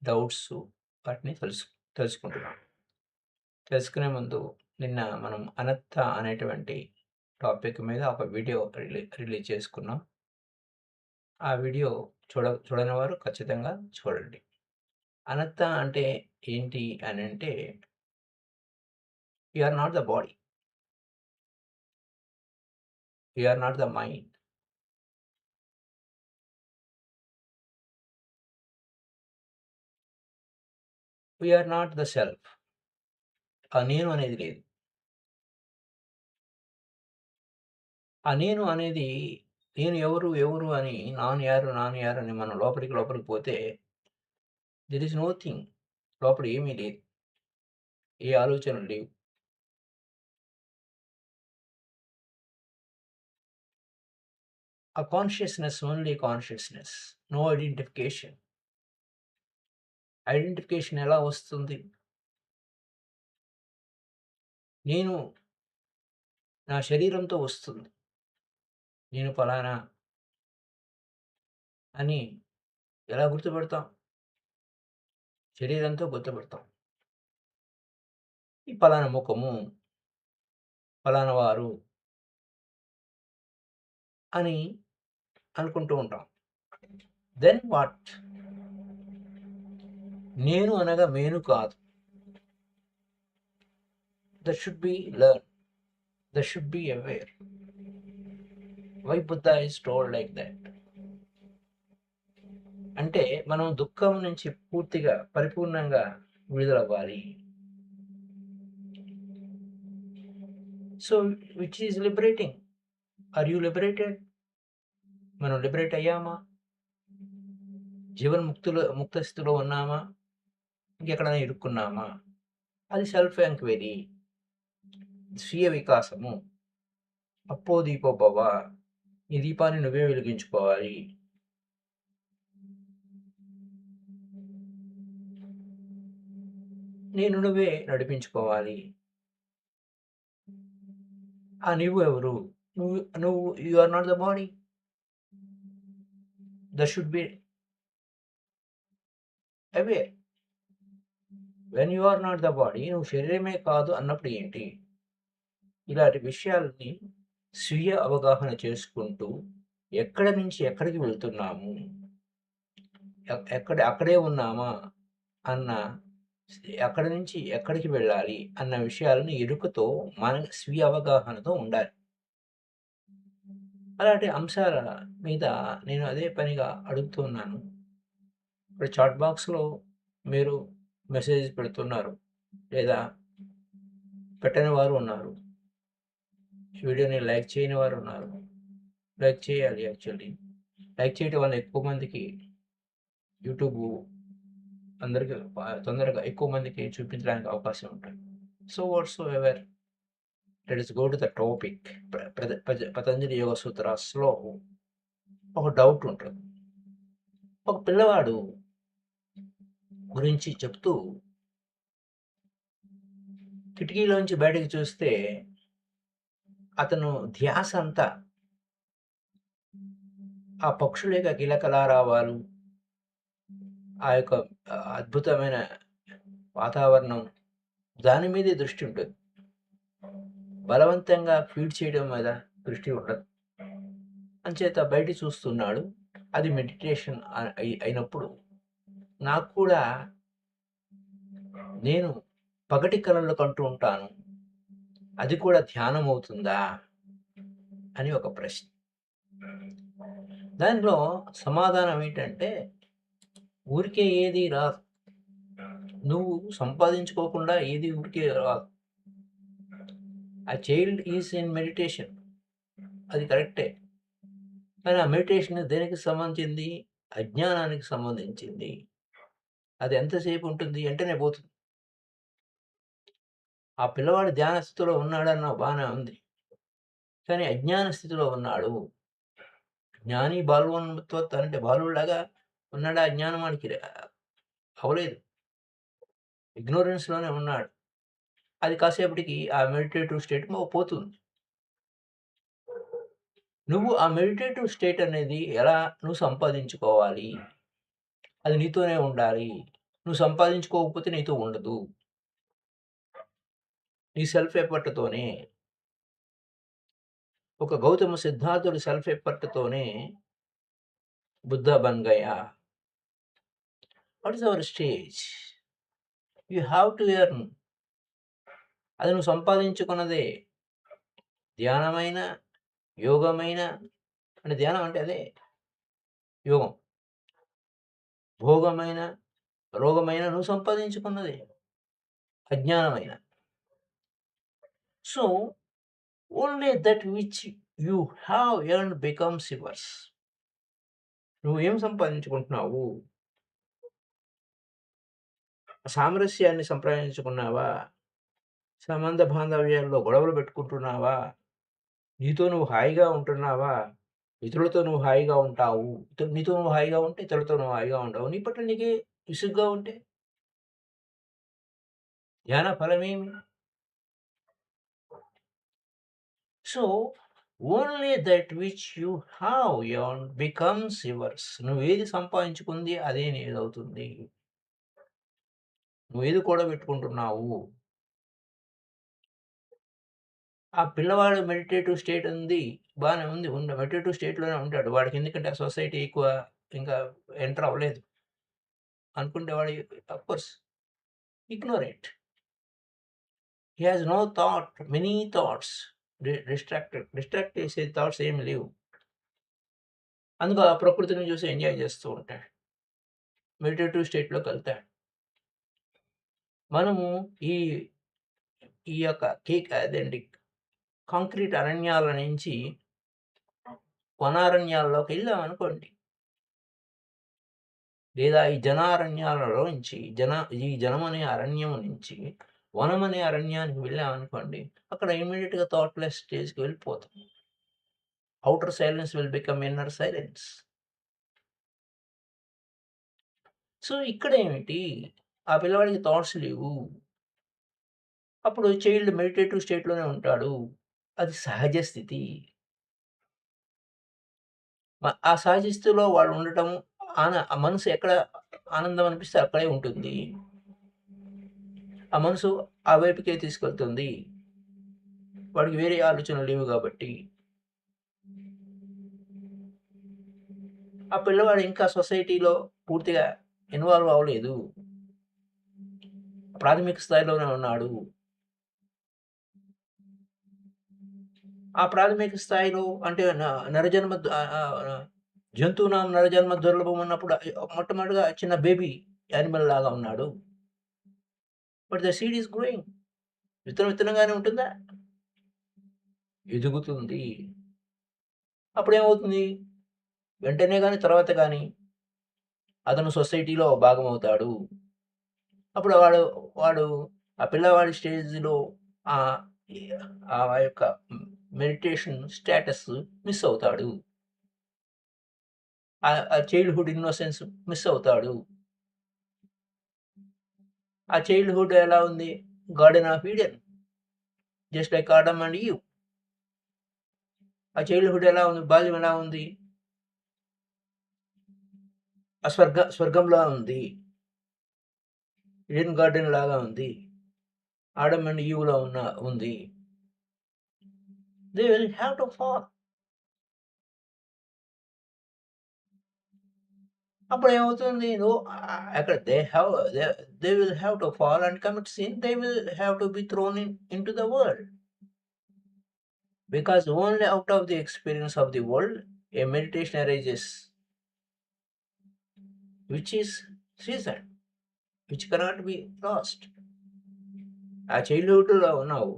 Doubts వాటిని తెలుసుకుంటున్నాం. తెలుసుకునే ముందు నిన్న మనం అనత్త అనేటువంటి టాపిక్ మీద ఒక వీడియో రిలీజ్ చేసుకున్నాం. ఆ వీడియో చూడని వారు ఖచ్చితంగా చూడండి. అనత్త అంటే ఏంటి అనంటే, you are not the body. You are not the mind. You are not the self. ఆ నేను అనేది లేదు. ఆ నేను అనేది నేను ఎవరు అని నాను యారు అని మనం లోపలికి పోతే దేర్ ఈస్ నోథింగ్. లోపల ఏమీ లేదు. ఏ ఆలోచనలు లేవు. ఆ consciousness only consciousness. No identification. Identification ఎలా వస్తుంది? నేను నా శరీరంతో వస్తుంది. నేను ఫలానా అని ఎలా గుర్తుపడతాం? శరీరంతో గుర్తుపడతాం. ఈ ఫలానా ముఖము, ఫలానా వారు అని అనుకుంటూ ఉంటాం. Then what? నేను అనగా మేను కాదు. That should be learn. That should be aware. Why Buddha is told like that? అంటే మనం దుఃఖం నుంచి పూర్తిగా, పరిపూర్ణంగా విడుదలవ్వాలి. So, which is liberating? Are you liberated? మనం లిబరేట్ అయ్యామా? ముక్త స్థితిలో ఉన్నామా? ఇంకెక్కడైనా ఇరుక్కున్నామా? అది సెల్ఫ్ ఎంక్వైరీ. స్వీయ వికాసము. అప్పో దీపో భవ. ఈ దీపాన్ని నువ్వే వెలిగించుకోవాలి. నువ్వే నడిపించుకోవాలి. ఆ నువ్వు ఎవరు? నువ్వు నువ్వు you are not the body. That should be aware. When you are not the body, నువ్వు శరీరమే కాదు అన్నప్పుడు ఏంటి? ఇలాంటి విషయాల్ని స్వీయ అవగాహన చేసుకుంటూ ఎక్కడి నుంచి ఎక్కడికి వెళ్తున్నాము? అక్కడే ఉన్నామా? అన్న అక్కడి నుంచి ఎక్కడికి వెళ్ళాలి అన్న విషయాలను ఎరుకతో మన స్వీయ అవగాహనతో ఉండాలి. అలాంటి అంశాల మీద నేను అదే పనిగా అడుగుతున్నాను. ఇప్పుడు చాట్ బాక్స్‌లో మీరు మెసేజ్ పెడుతున్నారు. లేదా పెట్టని వారు ఉన్నారు. వీడియోని లైక్ చేయని వారు ఉన్నారు. లైక్ చేయాలి యాక్చువల్లీ. లైక్ చేయడం వల్ల ఎక్కువ మందికి యూట్యూబు అందరికి తొందరగా ఎక్కువ మందికి చూపించడానికి అవకాశం ఉంటుంది. So whatsoever, let us go to the topic. Patanjali yoga సూత్రాస్‌లో ఒక డౌట్ ఉంటుంది. ఒక పిల్లవాడు గురించి చెప్తూ కిటికీలోంచి బయటకి చూస్తే అతను ధ్యాస అంతా ఆ పక్షుల యొక్క కిలకలారావాలు, ఆ యొక్క అద్భుతమైన వాతావరణం, దాని మీదే దృష్టి ఉంటుంది. బలవంతంగా ఫీడ్ చేయడం మీద దృష్టి ఉండదు. అంచేత బయట చూస్తున్నాడు. అది మెడిటేషన్ అయినప్పుడు నాకు కూడా నేను పగటి కలలు కంటూ ఉంటాను. అది కూడా ధ్యానం అవుతుందా? అని ఒక ప్రశ్న. దానిలో సమాధానం ఏంటంటే, ఊరికే ఏది రాదు. నువ్వు సంపాదించుకోకుండా ఏది ఊరికే రాదు. ఆ చైల్డ్ ఈజ్ ఇన్ మెడిటేషన్. అది కరెక్టే. కానీ ఆ మెడిటేషన్ దేనికి సంబంధించింది? అజ్ఞానానికి సంబంధించింది. అది ఎంతసేపు ఉంటుంది? వెంటనే పోతుంది. ఆ పిల్లవాడు ధ్యాన స్థితిలో ఉన్నాడన్నావు బానే ఉంది. కానీ అజ్ఞాన స్థితిలో ఉన్నాడు. జ్ఞాని బాలవన్మత్వత్ అంటే బాలుడిలాగా ఉన్నాడా? అజ్ఞానం వాడికి అవ్వలేదు. ఇగ్నోరెన్స్‌లోనే ఉన్నాడు. అది కాసేపటికి ఆ మెడిటేటివ్ స్టేట్ పోతుంది. నువ్వు ఆ మెడిటేటివ్ స్టేట్ అనేది ఎలా నువ్వు సంపాదించుకోవాలి? అది నీతోనే ఉండాలి. నువ్వు సంపాదించుకోకపోతే నీతో ఉండదు. నీ సెల్ఫ్ ఎఫర్ట్‌తోనే. ఒక గౌతమ సిద్ధార్థుడి సెల్ఫ్ ఎఫర్ట్‌తోనే బుద్ధ బన్ గయా. What is our stage? You have to earn. అది నువ్వు సంపాదించుకున్నదే. ధ్యానమైన, యోగమైన అంటే ధ్యానం అంటే అదే యోగం. భోగమైన, రోగమైన నువ్వు సంపాదించుకున్నదే. అజ్ఞానమైన. So, only that which you have earned becomes yours. నువ్వేం సంపాదించుకుంటున్నావు? సామరస్యాన్ని సంపాదించుకున్నావా? సంబంధ బాంధవ్యాల్లో గొడవలు పెట్టుకుంటున్నావా? నీతో నువ్వు హాయిగా ఉంటున్నావా? ఇతరులతో నువ్వు హాయిగా ఉంటావు. నీతో నువ్వు హాయిగా ఉంటే ఇతరులతో నువ్వు హాయిగా ఉండవు. నీ పట్ల నీకే విసుగ్గా ఉంటే ధ్యాన ఫలమేమి? So, only that which you have earned becomes yours. నువ్వేది సంపాదించుకుంది అదే నీదవుతుంది. నువ్వేది కూడబెట్టుకుంటున్నావు. ఆ పిల్లవాడు మెడిటేటివ్ స్టేట్ ఉంది. బానే ఉంది. మెడిటేటివ్ స్టేట్‌లోనే ఉంటాడు. వాడికి ఎందుకంటే ఆ సొసైటీ ఎక్కువ ఇంకా ఎంటర్ అవ్వలేదు. అనుకుంటే వాడు of course ignore it. He has no thought, many thoughts distract చేసే థాట్స్ ఏమి లేవు. అందుకు ఆ ప్రకృతిని చూసి ఎంజాయ్ చేస్తూ ఉంటాడు. మెడిటేటివ్ స్టేట్‌లోకెళ్తాడు. మనము ఈ ఈ యొక్క అదేంటి కాంక్రీట్ అరణ్యాల నుంచి వనారణ్యాల్లోకెళ్ళామనుకోండి. లేదా ఈ జనారణ్యాలలో నుంచి ఈ జనమనే అరణ్యం నుంచి వనమనే అరణ్యానికి వెళ్ళామనుకోండి. అక్కడ ఇమ్మీడియేట్‌గా థాట్‌లెస్ స్టేజ్‌కి వెళ్ళిపోతాం. Outer silence will become inner silence. So, ఇక్కడేమిటి? ఆ పిల్లవాడికి థాట్స్ లేవు. అప్పుడు చైల్డ్ మెడిటేటివ్ స్టేట్‌లోనే ఉంటాడు. అది సహజ స్థితి. ఆ సహజ స్థితిలో వాడు ఉండటం ఆ మనసు ఎక్కడ ఆనందం అనిపిస్తే అక్కడే ఉంటుంది. ఆ మనసు ఆ వైపుకే తీసుకెళ్తుంది. వాడికి వేరే ఆలోచనలు లేవు గాబట్టి. ఆ పిల్లవాడు ఇంకా సొసైటీలో పూర్తిగా ఇన్వాల్వ్ అవ్వలేదు. ప్రాథమిక స్థాయిలోనే ఉన్నాడు. ఆ ప్రాథమిక స్థాయిలో అంటే నరజన్మ జంతువునాం నరజన్మ దుర్లభం అన్నప్పుడు మొట్టమొదటిగా చిన్న బేబీ యానిమల్ లాగా ఉన్నాడు. But the seed is growing. విత్తనం విత్తనంగానే ఉంటుందా? ఎదుగుతుంది. అప్పుడేమవుతుంది? వెంటనే గాని, తర్వాత గాని అతను సొసైటీలో భాగమవుతాడు. అప్పుడు వాడు వాడు ఆ పిల్లవాడి స్టేజ్‌లో ఆహ్, ఆ యొక్క మెడిటేషన్ స్టేటస్ మిస్ అవుతాడు. ఆ చైల్డ్‌హుడ్ ఇన్నోసెన్స్ మిస్ అవుతాడు. ఆ చైల్డ్‌హుడ్ ఎలా ఉంది? Garden of Eden. Just like Adam and Eve. ఆ చైల్డ్‌హుడ్ ఎలా ఉంది? బాల్యం ఎలా ఉంది? ఆ స్వర్గంలా ఉంది. ఈడెన్ గార్డెన్ లాగా ఉంది. ఆడమ్ అండ్ ఈవ్‌లా ఉంది. They will have to fall. అప్పుడేమవుతుంది? అక్కడ they will have to fall and commit sin. They will have to be thrown into the world. Because only out of the experience of the world, a meditation arises, which is seasoned, which cannot be lost. ఆ చైల్డ్‌హుడ్‌లో ఉన్నావు.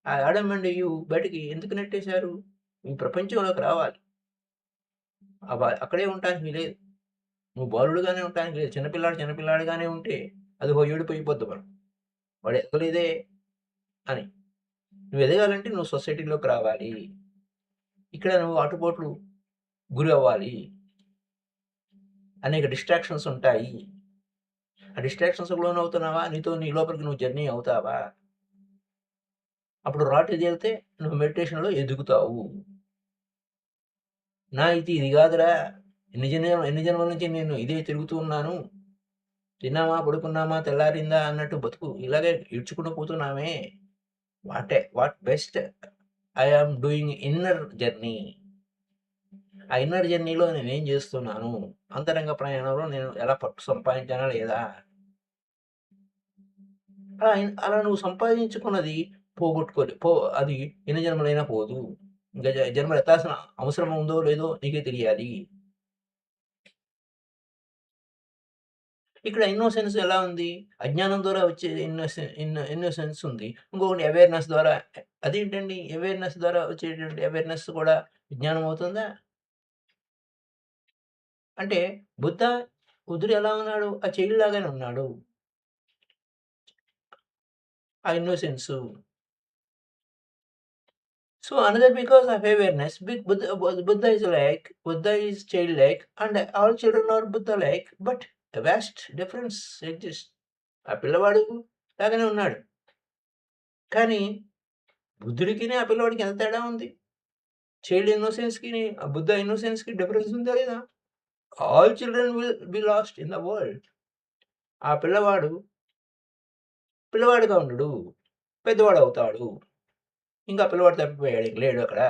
ఆ Adam and Eve బయటికి ఎందుకు నెట్టేశారు? ఈ ప్రపంచంలోకి రావాలి. అక్కడే ఉండటానికి వీలేదు. నువ్వు బాలుడుగానే ఉండటానికి లేదు. చిన్నపిల్లాడిగానే ఉంటే అదిగో ఏడుపు అయిపోద్ది మనం. వాడు ఎదగలేదే అని. నువ్వు ఎదగాలంటే నువ్వు సొసైటీలోకి రావాలి. ఇక్కడ నువ్వు ఆటుపోట్లు గురి అవ్వాలి. అనేక డిస్ట్రాక్షన్స్ ఉంటాయి. ఆ డిస్ట్రాక్షన్స్‌కి లోనవుతున్నావా? నీ లోపలికి నువ్వు జర్నీ అవుతావా? అప్పుడు రాటు తేలితే నువ్వు మెడిటేషన్‌లో ఎదుగుతావు. ఇది గాదురా! ఎన్ని జన్మల నుంచి నేను ఇదే తిరుగుతూ ఉన్నాను. తిన్నామా, పడుకున్నామా, తెల్లారిందా అన్నట్టు బతుకు ఇలాగే ఈడ్చుకుంటూ పోతున్నామే. What best I am doing inner journey. ఆ ఇన్నర్ జర్నీలో నేనేం చేస్తున్నాను? అంతరంగ ప్రయాణంలో నేను ఎలా పట్టు సంపాదించానా లేదా? అలా నువ్వు సంపాదించుకున్నది అది ఎన్ని జన్మలైనా పోదు. ఇంకా జన్మలు ఎత్తాల్సిన అవసరం ఉందో లేదో నీకే తెలియాలి. ఇక్కడ ఇన్నోసెన్స్ ఎలా ఉంది? అజ్ఞానం ద్వారా వచ్చే ఇన్నోసెన్స్ ఉంది. ఇంకొకటి అవేర్‌నెస్ ద్వారా అదేంటండి? అవేర్‌నెస్ ద్వారా వచ్చేటువంటి అవేర్‌నెస్ కూడా విజ్ఞానం అవుతుందా? అంటే బుద్ధ బుద్ధుడు ఎలా ఉన్నాడు? ఆ చైల్డ్ లాగానే ఉన్నాడు. ఆ ఇన్నోసెన్సు. So another because of awareness, Buddha is childlike, and all children are Buddha-like, but a vast difference exists. ఆ పిల్లవాడు లాగానే ఉన్నాడు. కానీ బుద్ధుడికిని, ఆ పిల్లవాడికి ఎంత తేడా ఉంది? చైల్డ్ ఇన్నోసెన్స్‌కిని, ఆ బుద్ధ ఇన్నోసెన్స్‌కి డిఫరెన్స్ ఉందా లేదా? All children will be last in the world. ఆ పిల్లవాడుగా ఉండడు. పెద్దవాడవుతాడు. ఇంకా పిల్లవాడు తప్పిపోయాడు. ఇంక లేడు అక్కడ.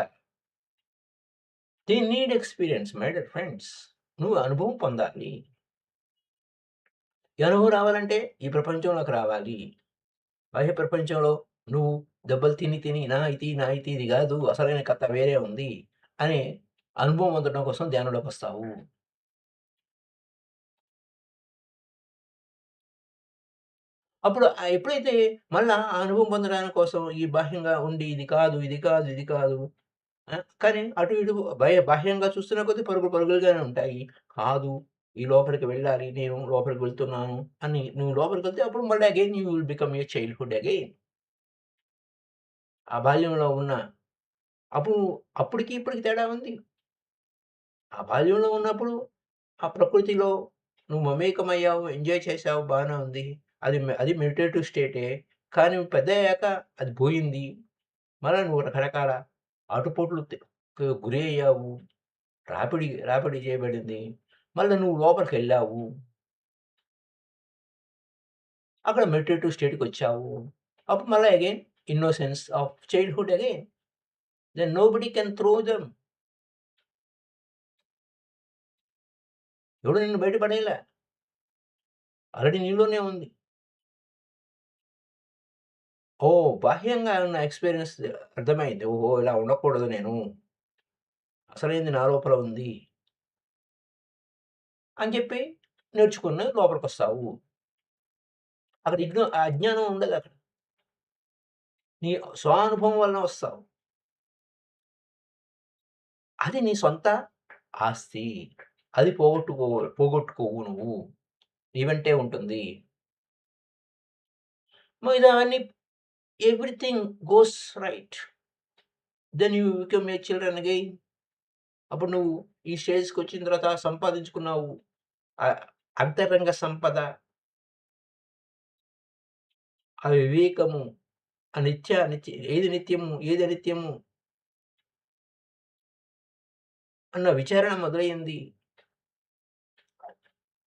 They need experience my dear friends. నువ్వు అనుభవం పొందాలి. ఈ అనుభవం రావాలంటే ఈ ప్రపంచంలోకి రావాలి. బాహ్య ప్రపంచంలో నువ్వు దెబ్బలు తిని నా ఇది ఇది గాదు. అసలైన కథ వేరే ఉంది అనే అనుభవం పొందడం కోసం ధ్యానంలోకొస్తావు. అప్పుడు ఎప్పుడైతే మళ్ళా ఆ అనుభవం పొందడానికి కోసం ఈ బాహ్యంగా ఉండి ఇది కాదు కానీ అటు ఇటు బాహ్యంగా చూస్తున్న కొద్దీ పరుగులుగానే ఉంటాయి. కాదు ఈ లోపలికి వెళ్ళాలి. నేను లోపలికి వెళ్తున్నాను అని నువ్వు లోపలికెళ్తే అప్పుడు మళ్ళీ again you will become your childhood again. ఆ బాల్యంలో ఉన్న అప్పుడు అప్పటికి ఇప్పటికి తేడా ఉంది. ఆ బాల్యంలో ఉన్నప్పుడు ఆ ప్రకృతిలో నువ్వు మమేకమయ్యావు, ఎంజాయ్ చేశావు బానే ఉంది. అది మెడిటేటివ్ స్టేటే. కానీ నువ్వు పెద్దయ్యాక అది పోయింది. మళ్ళా నువ్వు రకరకాల ఆటుపోట్లు గురి అయ్యావు. రాపిడి చేయబడింది. మళ్ళా నువ్వు లోపలికెళ్ళావు. అక్కడ మెడిటేటివ్ స్టేట్‌కొచ్చావు. అప్పుడు మళ్ళా again innocence of childhood again. Then nobody can throw them. ఎవడు నిన్ను బయట పడేయలా. ఆల్రెడీ నీలోనే ఉంది. ఓహ్! బాహ్యంగా ఉన్న ఎక్స్‌పీరియన్స్ అర్థమైంది. ఓహో! ఇలా ఉండకూడదు నేను. అసలైంది నా లోపల ఉంది అని చెప్పి నేర్చుకుని లోపలికొస్తావు. అక్కడ అజ్ఞానం ఉండదక్కడ. నీ స్వానుభవం వలన వస్తావు. అది నీ సొంత ఆస్తి. అది పోగొట్టుకోవు నువ్వు. నీ వెంటే ఉంటుంది. మిగతావన్నీ everything goes right. Then you become a children again. అప్పుడు నువ్వు ఈ స్టేజ్‌కొచ్చిన తర్వాత సంపాదించుకున్నావు. ఆహ్, అంతరంగ సంపద, ఆ వివేకము, ఆ ఏది నిత్యము, ఏది అనిత్యము అన్న విచారణ మొదలైంది.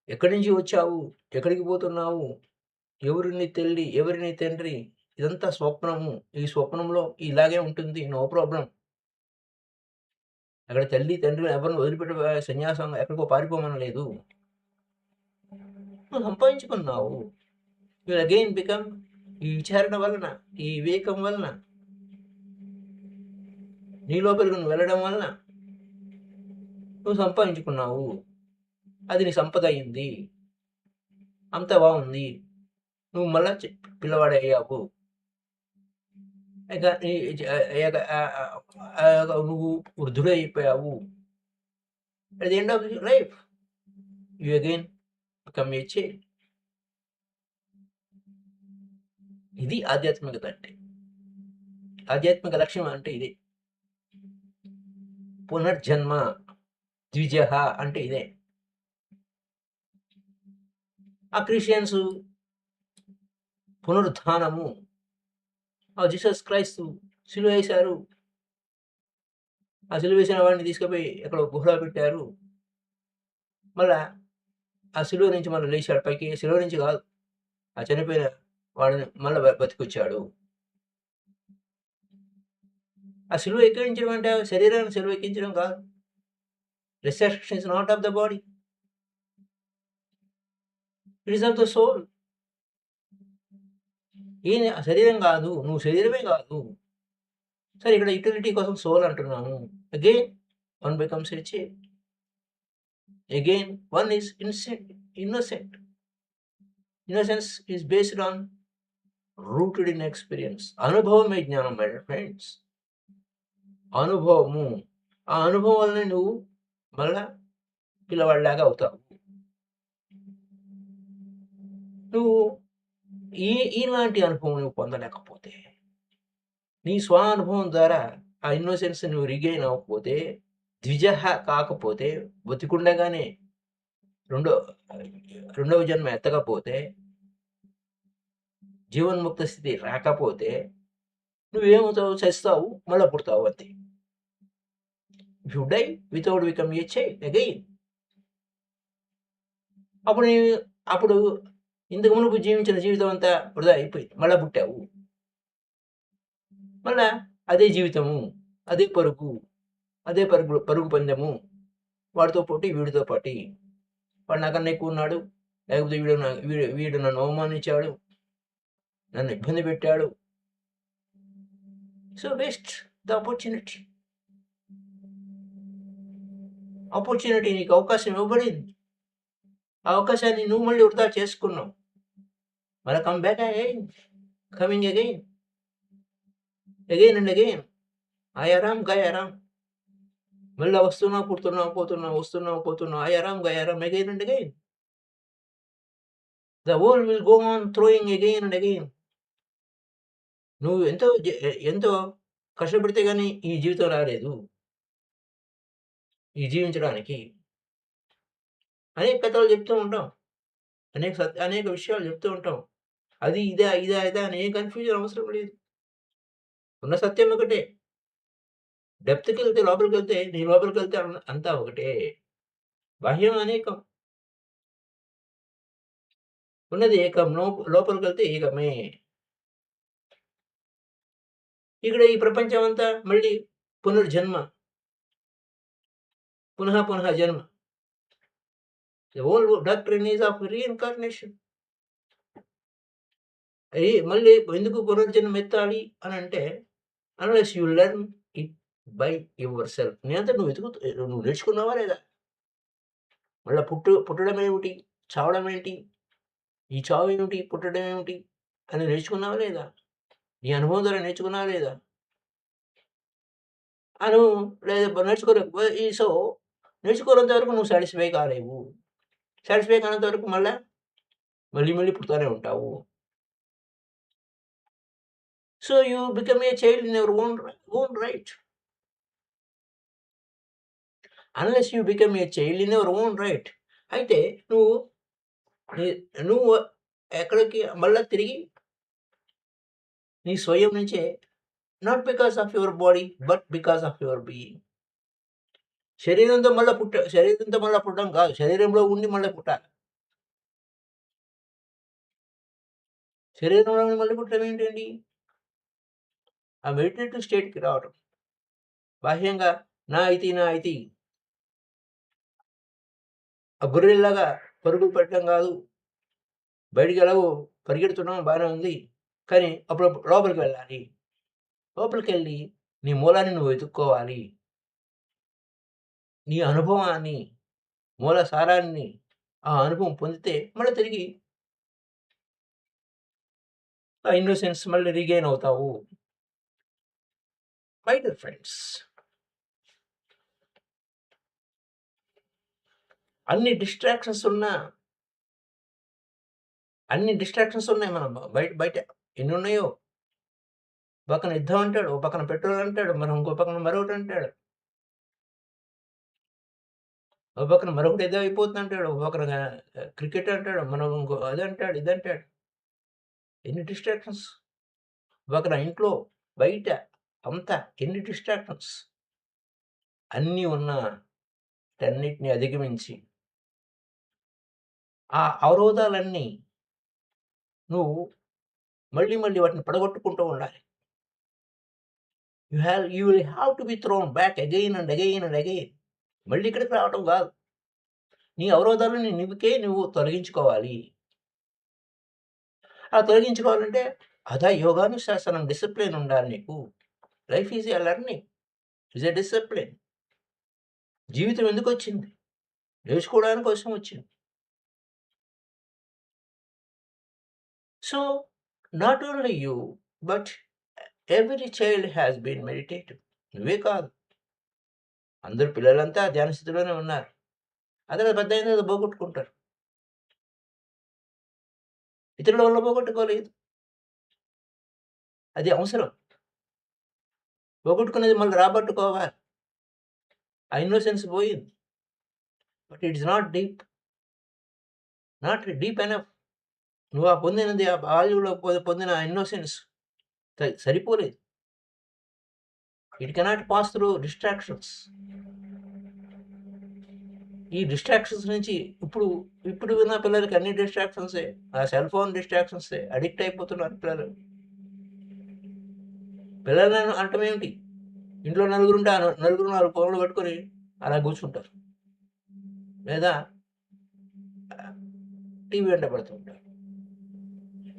ఎక్కడి నుంచి వచ్చావు? ఎక్కడికి పోతున్నావు? ఎవరు నీ తల్లి? ఎవరు నీ తండ్రి? ఇదంతా స్వప్నము. ఈ స్వప్నంలో ఇలాగే ఉంటుంది. No problem. అక్కడ తల్లి, తండ్రిని ఎవరిని వదిలిపెట్టి సన్యాసం ఎక్కడికో పారిపోమనలేదు. నువ్వు సంపాదించుకున్నావు. యూ విల్ అగైన్ బికమ్ ఈ విచారణ వలన, ఈ వివేకం వలన, నీ లోపలికి నువ్వు వెళ్ళడం వలన నువ్వు సంపాదించుకున్నావు. అది నీ సంపద అయింది. అంతా బావుంది. నువ్వు మళ్ళా పిల్లవాడయ్యావు. ఇక నీ ఇక నువ్వు వృద్ధుడైపోయావు. At the end of your life you again become a child. ఇది ఆధ్యాత్మికత అంటే. ఆధ్యాత్మిక లక్ష్యం అంటే ఇదే. పునర్జన్మ ద్విజః అంటే ఇదే. ఆ క్రిస్టియన్స్ పునరుత్థానము. ఆ జీసస్ క్రైస్తు సిలువేశారు. ఆ సిలువేసిన వాడిని తీసుకుపోయి ఎక్కడో గుహలో పెట్టారు. మళ్ళా ఆ సిలువ నుంచి మళ్ళీ లేచాడు పైకి. సిలువ నుంచి కాదు, ఆ చనిపోయిన వాడిని మళ్ళీ బతికొచ్చాడు. ఆ సిలువ ఎక్కించడం అంటే శరీరాన్ని సిలువ ఎక్కించడం కాదు. Resurrection is not of the body, it is of the soul. ఈయన శరీరం కాదు, నువ్వు శరీరమే కాదు. సరే, ఇక్కడ యూటిలిటీ కోసం సోల్ అంటున్నాము. Again one becomes a child, again one is innocent. Innocence is based on rooted in experience. అనుభవమే జ్ఞానం మై ఫ్రెండ్స్. అనుభవము. ఆ అనుభవం వల్లనే నువ్వు మళ్ళా పిల్లవాడిలాగా అవుతావు. నువ్వు ఇలాంటి అనుభవం నువ్వు పొందలేకపోతే, నీ స్వానుభవం ద్వారా ఆ ఇన్నోసెన్స్ నువ్వు రిగైన్ అవ్వకపోతే, ద్విజహ కాకపోతే, బతికుండగానే రెండవ జన్మ ఎత్తకపోతే, జీవన్ముక్త స్థితి రాకపోతే, నువ్వేమవుతావు? చస్తావు, మళ్ళీ పుడతావు అంతే. If you die without become a child again, అప్పుడు ఇంతకు మునుపు జీవించిన జీవితం అంతా వృధా అయిపోయింది. మళ్ళా పుట్టావు, మళ్ళా అదే జీవితము, అదే పరుగు పందెము. వాడితో పోటీ, వీడితో పాటి. వాడు నాకన్నా ఎక్కువ ఉన్నాడు, లేకపోతే వీడు నన్ను అవమానించాడు, నన్ను ఇబ్బంది పెట్టాడు. So waste the opportunity. నీకు అవకాశం ఇవ్వబడింది. ఆ అవకాశాన్ని నువ్వు మళ్ళీ వృధా చేసుకున్నావు. మళ్ళీ come back again, coming again and again. Aaya Ram Gaya Ram. మళ్ళీ వస్తున్నావు, పుడుతున్నావు, పోతున్నావు, వస్తున్నావు, పోతున్నావు. Aaya Ram Gaya Ram, again and again. The world will go on throwing again and again. నువ్వు ఎంతో కష్టపడితే కానీ ఈ జీవితం రాలేదు. ఈ జీవించడానికి అనేక కథలు చెప్తూ ఉంటాం, అనేక విషయాలు చెప్తూ ఉంటాం. అది ఇదా అని ఏ కన్ఫ్యూజన్ అవసరం లేదు. ఉన్న సత్యం ఒకటే. డెప్త్కి వెళ్తే, నీ లోపలికి వెళ్తే అంతా ఒకటే. బాహ్యం అనేకం, ఉన్నది ఏకం. లోపలికి వెళ్తే ఏకమే. ఇక్కడ ఈ ప్రపంచం అంతా మళ్ళీ పునర్జన్మ, పునః జన్మ. The whole doctrine is of reincarnation. మళ్ళీ ఎందుకు పునర్జన్మ ఎత్తాలి అని అంటే, unless you learn it by your self. నువ్వు నేర్చుకున్నావా లేదా? మళ్ళీ పుట్టడం ఏమిటి, చావడం ఏంటి, ఈ చావు ఏమిటి, పుట్టడం ఏమిటి అని నేర్చుకున్నావా లేదా? నీ అనుభవం ద్వారా నేర్చుకున్నావా లేదా? లేదా నేర్చుకోనంత వరకు నువ్వు సాటిస్ఫై కాలేవు. సాటిస్ఫై కానంత వరకు మళ్ళీ పుడతానే ఉంటావు. So you become a child in your own right. Unless you become a child in your own right, అయితే నువ్వు ఎక్కడికి మళ్ళా తిరిగి నీ స్వయం నుంచే, not because of your body, but because of your being. శరీరంతో మళ్ళీ పుట్టడం కాదు, శరీరంలో ఉండి మళ్ళీ పుట్టాలి. శరీరంలో మళ్ళీ పుట్టడం ఏంటండి? ఆ మెడిటేటివ్ స్టేట్కి రావడం. బాహ్యంగా నా ఐతి ఆ గొర్రెల్లాగా పరుగులు పెట్టడం కాదు. బయటికి ఎలాగో పరిగెడుతున్నాం, బాగానే ఉంది, కానీ అప్పుడు లోపలికి వెళ్ళాలి. లోపలికి వెళ్ళి నీ మూలాన్ని నువ్వు వెతుక్కోవాలి. నీ అనుభవాన్ని, మూల సారాన్ని, ఆ అనుభవం పొందితే మళ్ళీ తిరిగి ఆ ఇన్నోసెన్స్ మళ్ళీ రీగెయిన్ అవుతావు. మై డియర్ ఫ్రెండ్స్, అన్ని డిస్ట్రాక్షన్స్ ఉన్నాయి మనం బయట ఎన్ని ఉన్నాయో. పక్కన యుద్ధం అంటాడు, ఓ పక్కన పెట్రోల్ అంటాడు, మనం ఇంకో పక్కన మరొకటి అంటాడు, ఓ పక్కన మరొకటి ఏదో అయిపోతుంది అంటాడు, ఓ పక్కన క్రికెట్ అంటాడు, మనం ఇంకో అది అంటాడు, ఇది అంటాడు. ఎన్ని డిస్ట్రాక్షన్స్! పక్కన ఇంట్లో, బయట అంతా ఎన్ని డిస్ట్రాక్షన్స్! అన్నీ ఉన్న వీటన్నిటిని అధిగమించి ఆ అవరోధాలన్నీ నువ్వు మళ్ళీ, మళ్ళీ వాటిని పడగొట్టుకుంటూ ఉండాలి. You will have to be throne back again and again and again. మళ్ళీ ఇక్కడికి రావటం గాదు. నీ అవరోధాలను నువ్వు తొలగించుకోవాలి. ఆ తొలగించుకోవాలంటే అదా యోగానుశాసనం డిసిప్లిన్ ఉండాలి నీకు. Life is a learning. Is a discipline. జీవితం ఎందుకొచ్చింది? నేర్చుకోవడానికి కోసం వచ్చింది. So, not only you, but every child has been meditative. నువ్వే కాదు. అందరు పిల్లలంతా ధ్యాన స్థితిలోనే ఉన్నారు. అదే పెద్దయిన తర్వాత పోగొట్టుకుంటారు. ఇతరుల వల్ల పోగొట్టుకోలేదు. అది అవసరం. పోగొట్టుకున్నది మళ్ళీ రాబట్టుకోవాలి. ఆ ఇన్నోసెన్స్ పోయింది. But it's not deep. Not deep enough. నువ్వు ఆ పొందినది ఆ బాల్యంలో పొందిన ఇన్నోసెన్స్ సరిపోలేదు. It cannot pass through distractions. ఈ డిస్ట్రాక్షన్స్ నుంచి ఇప్పుడు ఉన్న పిల్లలకి అన్ని డిస్ట్రాక్షన్సే. ఆ సెల్ ఫోన్ డిస్ట్రాక్షన్సే. అడిక్ట్ అయిపోతున్నారు పిల్లలు. పిల్లలను అంటమేమిటి? ఇంట్లో నలుగురుంటే ఆ నలుగురు 4 ఫోన్లు పట్టుకొని అలా కూర్చుంటారు. లేదా టీవీ వెంట పడుతూ ఉంటారు.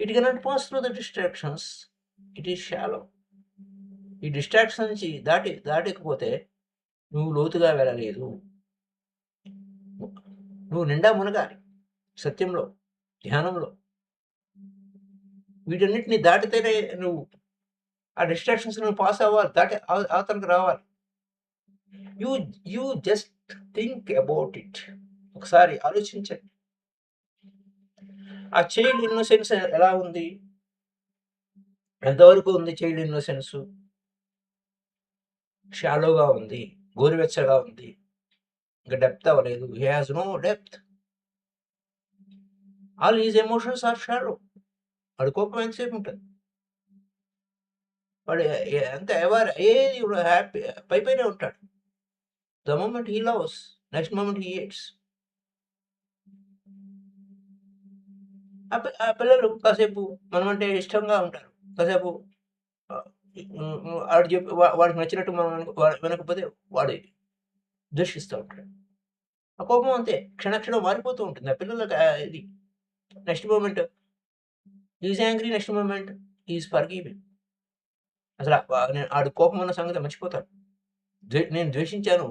It cannot pass through the distractions. It is shallow. ఈ డిస్ట్రాక్షన్ నుంచి దాటకపోతే నువ్వు లోతుగా వెళ్ళలేదు. నువ్వు నిండా మునగాలి సత్యంలో, ధ్యానంలో. వీటన్నిటిని దాటితేనే నువ్వు ఆ డిస్ట్రాక్షన్స్ నువ్వు పాస్ అవ్వాలి. దాటి అవతలకి రావాలి. You just think about it. ఒకసారి ఆలోచించండి. ఆ చైల్డ్ ఇన్నోసెన్స్ ఎలా ఉంది? ఎంతవరకు ఉంది చైల్డ్ ఇన్నోసెన్స్? షాలోగా ఉంది. గోరువెచ్చగా ఉంది. ఇంకా డెప్త్ అవ్వలేదు. He has no depth. All his emotions are shallow. వాడి కోపం ఎంతసేపు ఉంటుంది? వాడు ఎంత ఏది హ్యాపీ పైపైనే ఉంటాడు. The moment he loves, next moment he hates. ఆ పిల్లలు కాసేపు మనమంటే ఇష్టంగా ఉంటారు. కాసేపు ఆడు చెప్పి వాడికి నచ్చినట్టు మనం వినకపోతే వాడు ద్వేషిస్తూ ఉంటాడు. ఆ కోపం అంతే క్షణక్షణం మారిపోతూ ఉంటుంది. ఆ పిల్లలకి ఇది next moment is angry, next moment is forgiving. అసలు ఆడు కోపం ఉన్న సంగతి మర్చిపోతాడు. నేను ద్వేషించాను.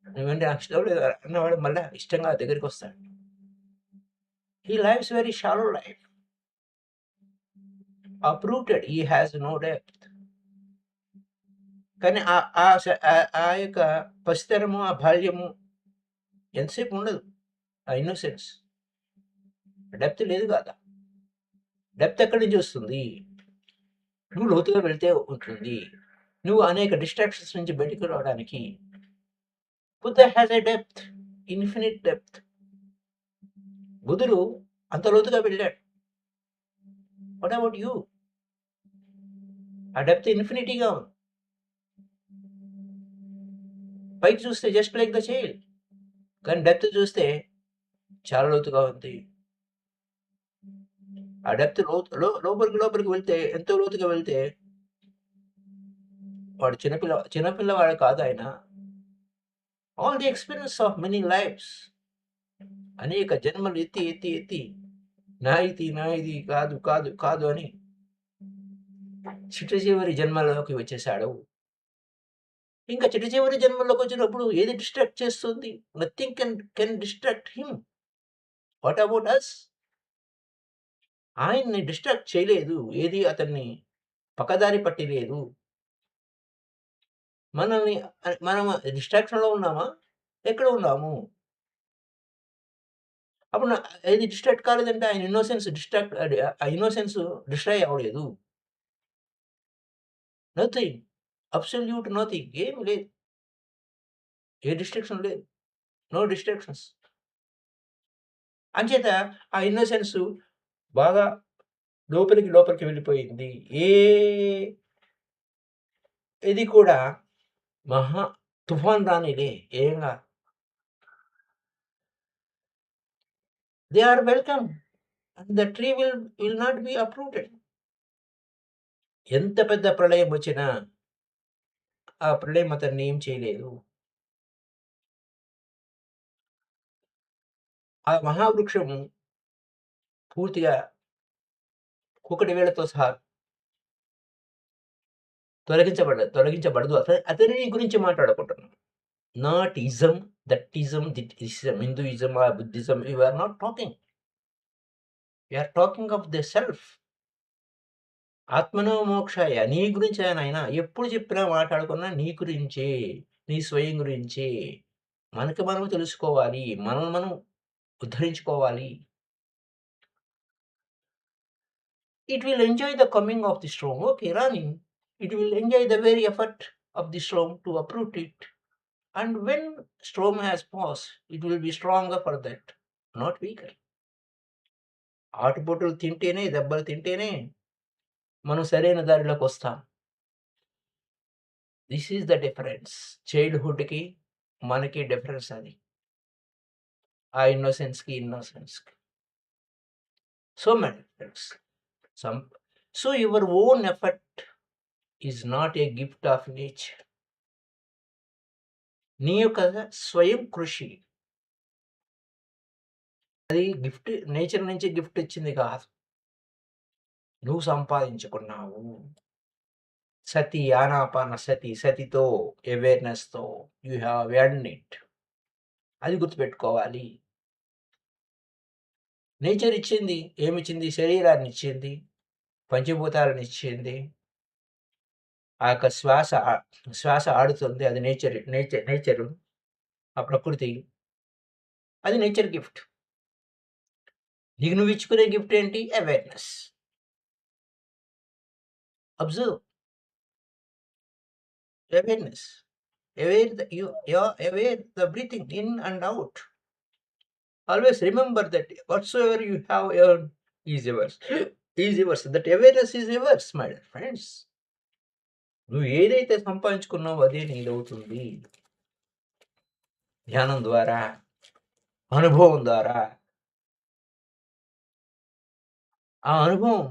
నువ్వంటే నాకు ఇష్టం లేదు అన్నవాడు మళ్ళా ఇష్టంగా దగ్గరికొస్తాడు. He lives very shallow life. Uprooted. He has no depth. కానీ ఆ యొక్క పసితనము, ఆ బాల్యము ఎంతసేపు ఉండదు. ఆ ఇన్నోసెన్స్. డెప్త్ లేదు కదా! డెప్త్ ఎక్కడి నుంచి వస్తుంది? నువ్వు లోతుగా వెళ్తే ఉంటుంది. నువ్వు అనేక డిస్ట్రాక్షన్స్ నుంచి బయటకు రావడానికి Buddha has a depth. Infinite depth. బుద్ధుడు అంత లోతుగా వెళ్ళాడు. What about you? ఆ డెప్త్ ఇన్ఫినిటీగా ఉంది. పైకి చూస్తే జస్ట్ లైక్ ద చైల్డ్. కానీ డెప్త్ చూస్తే చాలా లోతుగా ఉంది. ఆ డెప్త్ లోపలికి వెళ్తే ఎంతో లోతుగా వెళ్తే వాడు చిన్నపిల్లవాడు కాదు ఆయన. All the experience of many lifes. అనేక జన్మలు ఎత్తి నాది కాదు అని చివరి జన్మలోకి వచ్చేసాడు. ఇంకా చివరి జన్మలోకి వచ్చినప్పుడు ఏది డిస్ట్రాక్ట్ చేస్తుంది? Nothing can distract him. What about us? ఆయన్ని డిస్ట్రాక్ట్ చేయలేదు. ఏది అతన్ని పక్కదారి పట్టిలేదు. మనం డిస్ట్రాక్షన్‌లో ఉన్నామా? ఎక్కడ ఉన్నాము? అప్పుడు ఏది డిస్ట్రాక్ట్ కాలేదంటే ఆయన ఆ ఇన్నోసెన్స్ డిస్ట్రాయ్ అవ్వలేదు. నథింగ్. Absolute nothing. ఏమి లేదు. ఏ డిస్ట్రాక్షన్ లేదు. No distractions. అంచేత ఆ ఇన్నోసెన్స్ బాగా లోపలికి వెళ్ళిపోయింది. ఇది కూడా మహా తుఫాన్ రానీలే. ఏం గాదు. They are welcome. And the tree will not be uprooted. ఎంత పెద్ద ప్రళయం వచ్చినా ఆ ప్రళయం అతన్ని ఏం చేయలేదు. ఆ మహావృక్షము పూర్తిగా కూకటి వేళ్ళతో సహా తొలగించబడదు. అతని గురించి మాట్లాడుకుంటున్నాం. Not ism, that ism, this ism, Hinduism or Buddhism, you are not talking. You are talking of the self. ఆత్మనో మోక్షాయ, నీ గురించే నాయన. ఎప్పుడు చెప్పినా మాట్లాడుకున్నా నీ గురించే, నీ స్వయం గురించే. మనకు మనం తెలుసుకోవాలి. మనల్ని మనం ఉద్ధరించుకోవాలి. It will enjoy the coming of the storm. Okay, రాని. It will enjoy the very effort of the storm to uproot it. And when storm has passed, it will be stronger for that, not weaker. ఆటుపోటులు తింటేనే, దెబ్బలు తింటేనే మనం సరైన దారిలోకి వస్తాం. This is the difference. చైల్డ్‌హుడ్‌కి మనకి డిఫరెన్స్ అది. ఆ ఇన్నోసెన్స్‌కి. So many difference. Some so your own effort is not a gift of nature. నీ యొక్క స్వయం కృషి అది గిఫ్ట్, నేచర్ నుంచి గిఫ్ట్ ఇచ్చింది కాదు. నువ్వు సంపాదించుకున్నావు. సతి, ఆనాపానసతి, సతితో, అవేర్‌నెస్‌తో యూ హావ్ ఎర్న్డ్ ఇట్. అది గుర్తుపెట్టుకోవాలి. నేచర్ ఇచ్చింది. ఏమిచ్చింది? శరీరాన్నిచ్చింది, పంచభూతాలనిచ్చింది. ఆ యొక్క శ్వాస ఆడుతుంది. అది నేచరు. ఆ ప్రకృతి. అది నేచర్ గిఫ్ట్. నీకు నువ్వు ఇచ్చుకునే గిఫ్ట్ ఏంటి? Awareness. Observe. Awareness. You are aware the breathing in and out. Always remember that whatsoever you have earned is yours. Is yours. That awareness is yours, my dear friends. నువ్వు ఏదైతే సంపాదించుకున్నావో అదే నీదవుతుంది. ధ్యానం ద్వారా, అనుభవం ద్వారా. ఆ అనుభవం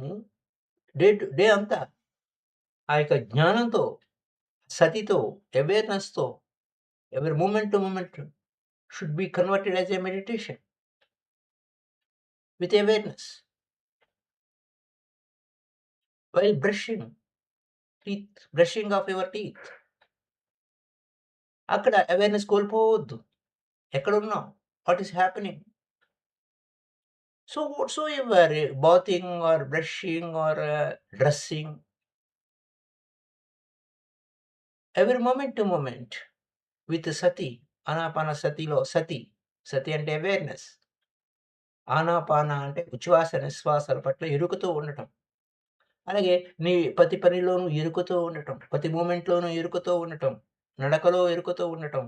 డే టు డే అంతా ఆ యొక్క జ్ఞానంతో, సతితో, అవేర్‌నెస్‌తో ఎవరి moment to moment should be converted as a meditation with awareness. While brushing of your teeth. అక్కడ అవేర్‌నెస్ కోల్పోవద్దు. ఎక్కడున్నావు? What is happening? So whatsoever, bathing or brushing or dressing, every moment to moment with sati, anapanasatiలో సతి అంటే awareness. ఆనాపాన అంటే ఉచ్ఛ్వాస నిశ్వాసాల పట్ల ఎరుకతో ఉండటం. అలాగే నీ ప్రతి పనిలోనూ ఎరుకతో ఉండటం, ప్రతి మూమెంట్‌లోనూ ఎరుకతో ఉండటం, నడకలో ఎరుకతో ఉండటం,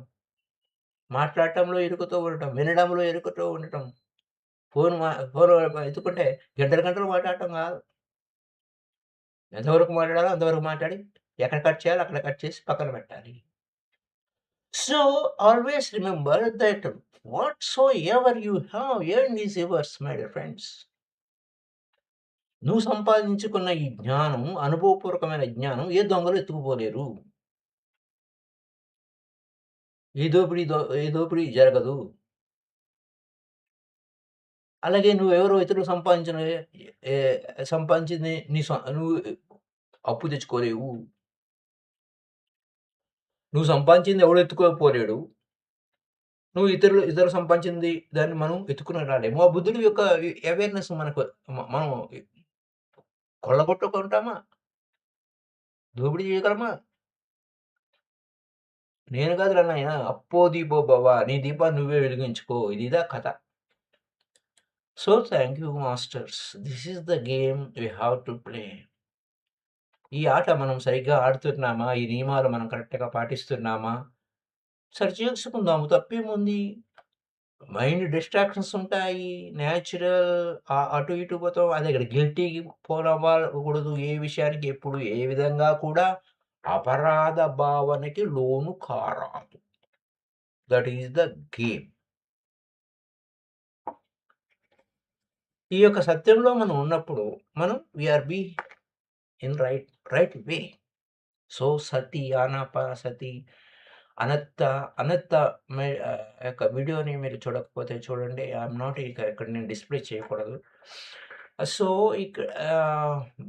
మాట్లాడటంలో ఎరుకతో ఉండటం, వినడంలో ఎరుకతో ఉండటం. ఫోను ఎత్తుకుంటే గంటలు గంటలు మాట్లాడటం కాదు. ఎంతవరకు మాట్లాడాలో అంతవరకు మాట్లాడి, ఎక్కడ కట్ చేయాలో అక్కడ కట్ చేసి పక్కన పెట్టాలి. So always remember that whatsoever you have earned is yours, my dear friends. నువ్వు సంపాదించుకున్న ఈ జ్ఞానం, అనుభవపూర్వకమైన జ్ఞానం ఏ దొంగలు ఎత్తుకుపోలేరు. ఏ దోపిడీ జరగదు. అలాగే నువ్వెవరో ఇతరులు ఏ సంపాదించింది నువ్వు అప్పు తెచ్చుకోలేవు. నువ్వు సంపాదించింది ఎవడు ఎత్తుకోపోలేడు. నువ్వు ఇతరులు సంపాదించింది దాన్ని మనం ఎత్తుకుని రాలేము. ఆ బుద్ధుడి యొక్క అవేర్‌నెస్ మనకు మనం కొల్లగొట్టుకుంటామా? దోపిడీ చేయగలమా? నేను కాదురా నాయనా! అప్పో దీపో భవ. నీ దీపాన్ని నువ్వే వెలిగించుకో. ఇదా కథ. So thank you masters. This is the game we have to play. ఈ ఆట మనం సరిగ్గా ఆడుతున్నామా? ఈ నియమాలు మనం కరెక్ట్‌గా పాటిస్తున్నామా? సరిచేసుకుందాము. తప్పేముంది? మైండ్ డిస్ట్రాక్షన్స్ ఉంటాయి. నేచురల్ అటు ఇటు పోతాం. అది ఇక్కడ గిల్టీ‌కి పోనవ్వకూడదు. ఏ విషయానికి ఎప్పుడు ఏ విధంగా కూడా అపరాధ భావనకి లోను కారాదు. That is the game. ఈ యొక్క సత్యంలో మనం ఉన్నప్పుడు మనం we are be in right way. So సతి ఆనాపానసతి అనత్త అనత్త యొక్క వీడియోని మీరు చూడకపోతే చూడండి. ఐఎమ్ నాట్ ఇక ఇక్కడ నేను డిస్ప్లే చేయకూడదు. సో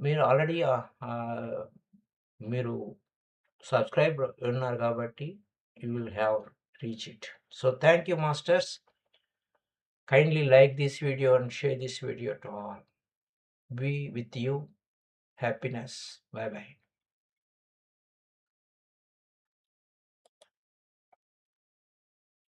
మీరు ఆల్రెడీ మీరు సబ్స్క్రైబ్ ఉన్నారు కాబట్టి you will have reach it. So thank you masters. Kindly like this video and share this video to all. Be with you. Happiness. Bye bye.